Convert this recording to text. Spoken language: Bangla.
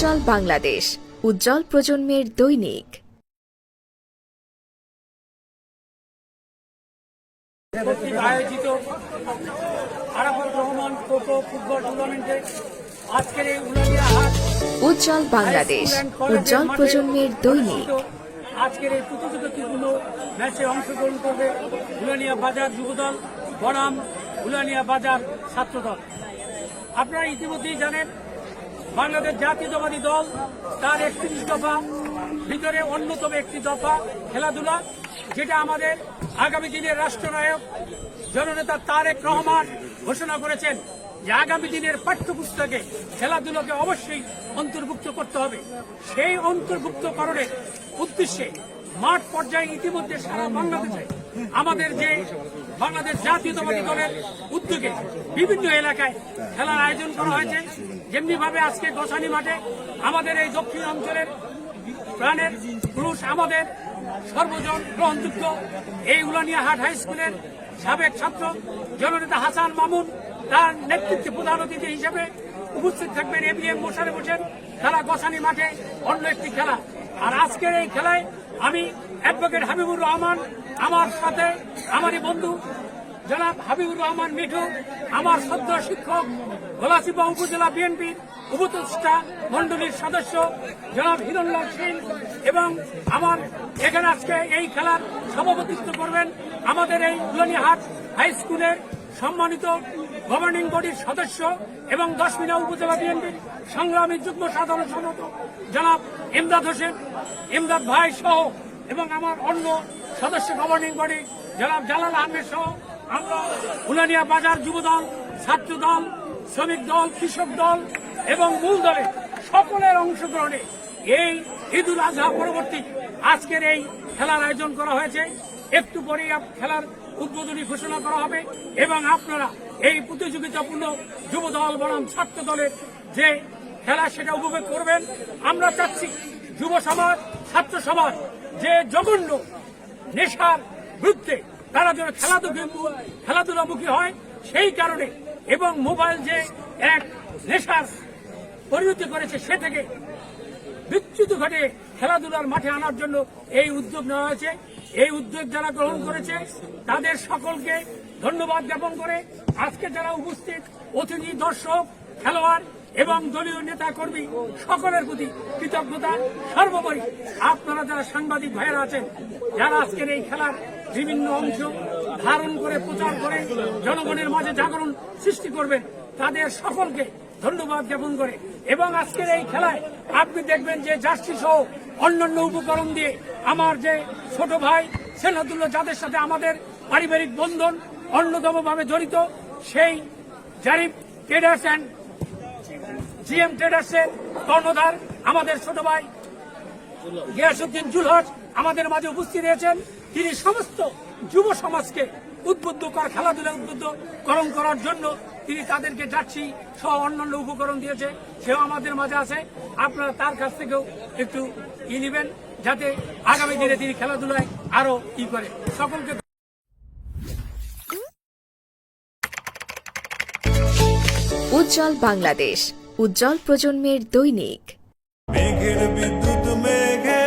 উজ্জ্বল বাংলাদেশ, উজ্জ্বল প্রজন্মের দৈনিক। আয়োজিত আরাফাত রহমান খোখো ফুটবল টুর্নামেন্টে আজকের এই উলানিয়া হাট উজ্জ্বল বাংলাদেশ, উজ্জ্বল প্রজন্মের দৈনিক। আজকের এই প্রতিযোগিতাপূর্ণ ম্যাচে অংশগ্রহণ করবে উলানিয়া বাজার যুবদল বনাম উলানিয়া বাজার ছাত্রদল। আপনারা ইতিমধ্যেই জানেন বাংলাদেশ জাতীয়তাবাদী দল তার 31 দফা ভিতরে অন্যতম একটি দফা খেলাধুলা, যেটা আমাদের আগামী দিনের রাষ্ট্রনায়ক জননেতা তারেক রহমান ঘোষণা করেছেন যে আগামী দিনের পাঠ্যপুস্তকে খেলাধুলাকে অবশ্যই অন্তর্ভুক্ত করতে হবে। সেই অন্তর্ভুক্তকরণের উদ্দেশ্যে মাঠ পর্যায়ে ইতিমধ্যে সারা বাংলাদেশে আমাদের যে বাংলাদেশ জাতীয়তাবাদী দলের উদ্যোগে বিভিন্ন এলাকায় খেলার আয়োজন করা হয়েছে। যেমনি ভাবে আজকে গোসানি মাঠে আমাদের এই দক্ষিণ অঞ্চলের প্রাণের পুরুষ, আমাদের সর্বজন গ্রহণযোগ্য এই উলানিয়া হাট হাই স্কুলের সাবেক ছাত্র জননেতা হাসান মামুন, তার নেতৃত্বে প্রধান অতিথি হিসেবে উপস্থিত থাকবেন ABM মোশাররফ হোসেন। তারা গোসানি মাঠে অন্য একটি খেলা। আর আজকের এই খেলায় আমি অ্যাডভোকেট হাবিবুর রহমান, আমার সাথে আমারই বন্ধু জনাব হাবিবুর রহমান মিঠু, আমার সদ্য শিক্ষক গলাচিপা উপজেলা বিএনপির উপদেষ্টা মন্ডলীর সদস্য জনাব হিরণলাল সিং, এবং আমার এখানে আজকে এই খেলার সভাপতিত্ব করবেন আমাদের এই উলানিয়া হাট হাই স্কুলের সম্মানিত গভর্নিং বডির সদস্য এবং 10 মিনা উপজেলা বিএনপির সংগ্রামী যুগ্ম সাধারণ সম্পাদক জনাব ইমদাদ হোসেন, ইমদাদ ভাই সহ, এবং আমার অন্য সদস্য গভর্নিং বডি জনাব জালাল আহমেদ সহ আমরা উলানিয়া বাজার যুবদল, ছাত্র দল, শ্রমিক দল, কৃষক দল এবং মূল দলের সকলের অংশগ্রহণে এই ঈদুল আজহা পরবর্তী আজকের এই খেলার আয়োজন করা হয়েছে। একটু পরেই খেলার উদ্বোধনী ঘোষণা করা হবে এবং আপনারা এই প্রতিযোগিতাপূর্ণ যুব দল বনাম ছাত্র দলের যে খেলা সেটা উপভোগ করবেন। আমরা চাচ্ছি যুব সমাজ, ছাত্র সমাজ যে জঘন্য নেশার বিরুদ্ধে তারা যেন খেলাধুলামুখী হয়, সেই কারণে, এবং মোবাইল যে এক নেশার পরিণতি করেছে সে থেকে বিচ্যুত ঘটে খেলাধুলার মাঠে আনার জন্য এই উদ্যোগ নেওয়া হয়েছে। এই উদ্যোগ যারা গ্রহণ করেছে তাদের সকলকে ধন্যবাদ জ্ঞাপন করে আজকে যারা উপস্থিত অতিথি, দর্শক, খেলোয়াড় এবং দলীয় নেতা কর্মী সকলের প্রতি কৃতজ্ঞতা। সর্বোপরি আপনারা যারা সাংবাদিক ভাইয়েরা আছেন, যারা আজকের এই খেলার বিভিন্ন অংশ ধারণ করে প্রচার করে জনগণের মাঝে জাগরণ সৃষ্টি করবেন, তাদের সকলকে ধন্যবাদ জ্ঞাপন করে, এবং আজকের এই খেলায় আপনি দেখবেন যে জার্সি সহ অন্যান্য উপকরণ দিয়ে আমার যে ছোট ভাই সেনাদুল্লাহ, যাদের সাথে আমাদের পারিবারিক বন্ধন অন্যতমভাবে জড়িত, সেই জারিফ ট্রেডার্স অ্যান্ড GM ট্রেডার্সের কর্ণধার আমাদের ছোট ভাই গিয়াসউদ্দিন জুলহস আমাদের মাঝে উপস্থিত হয়েছেন। তিনি সমস্ত যুব সমাজকে খেলাধুলা উদ্বুদ্ধকরণ করার জন্য তিনি তাদেরকে জার্সি সহ অন্যান্য উপকরণ দিয়েছে, সেও আমাদের মাঝে আছে। আপনারা তার কাছ থেকেও একটু নেবেন, যাতে আগামী দিনে তিনি খেলাধুলায় আরো করে। সকলকে উজ্জ্বল বাংলাদেশ, উজ্জ্বল প্রজন্মের দৈনিক। মেঘের বিদ্যুৎ মেঘে